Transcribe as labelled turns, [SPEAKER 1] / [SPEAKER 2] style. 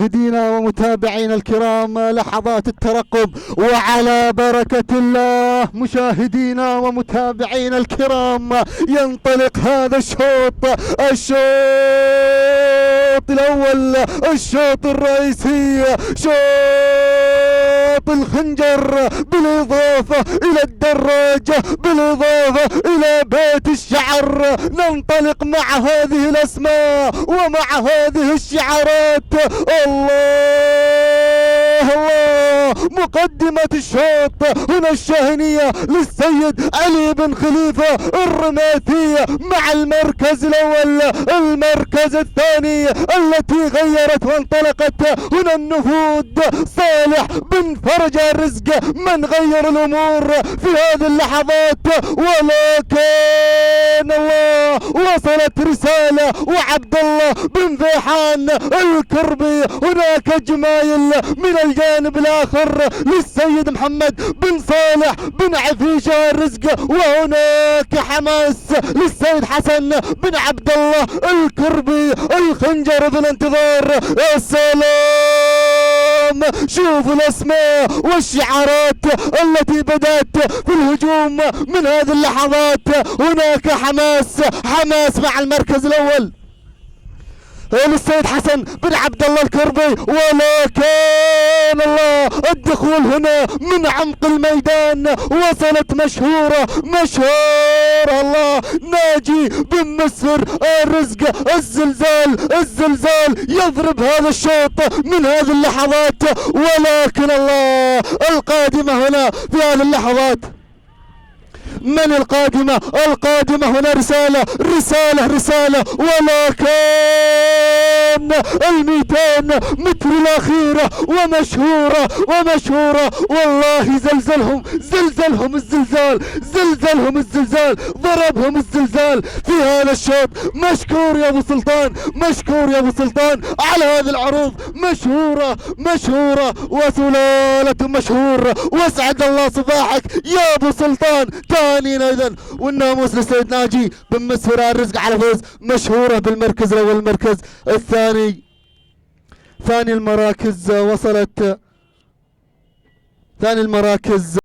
[SPEAKER 1] مشاهدينا ومتابعينا الكرام، لحظات الترقب وعلى بركة الله. مشاهدينا ومتابعينا الكرام، ينطلق هذا الشوط الأول، الشوط الرئيسي، شوط الخنجر، بالإضافة إلى الدراجة، بالإضافة إلى بيت الشعر. ننطلق مع هذه الأسماء ومع هذه الشعارات. الله الله، مقدمة الشوط هنا الشاهنية للسيد علي بن خليفة الرماثي مع المركز الأول. المركز الثاني التي غيرت وانطلقت هنا النفود، صالح بن فرج الرزق من غير الأمور في هذه اللحظات. ولكن الله، وصلت رسالة وعبد الله بن ذيحان الكربي. هناك جمايل من الجانب الآخر للسيد محمد بن صالح بن عفيشة الرزق، وهناك حماس للسيد حسن بن عبد الله الكربي. الخنجر في الانتظار. يا سلام، شوفوا الاسماء والشعارات التي بدأت في الهجوم من هذه اللحظات. هناك حماس مع المركز الاول للسيد حسن بن عبد الله الكربي. ولكن الله، الدخول هنا من عمق الميدان. وصلت مشهورة الله، ناجي بن مسفر الرزق. الزلزال يضرب هذا الشوط من هذه اللحظات. ولكن الله، القادمة هنا في هذه اللحظات من القادمة هنا رسالة. ولكن 200 متر الأخيرة ومشهورة والله. زلزلهم الزلزال، ضربهم الزلزال في هذا الشوط. مشكور يا ابو سلطان على هذه العروض. مشهورة وسلالة مشهور. واسعد الله صباحك يا ابو سلطان. ثانيا ايضا والناموس للسيد ناجي بن مسفر الرزق على فوز مشهورة بالمركز الاول. المركز الثاني، ثاني المراكز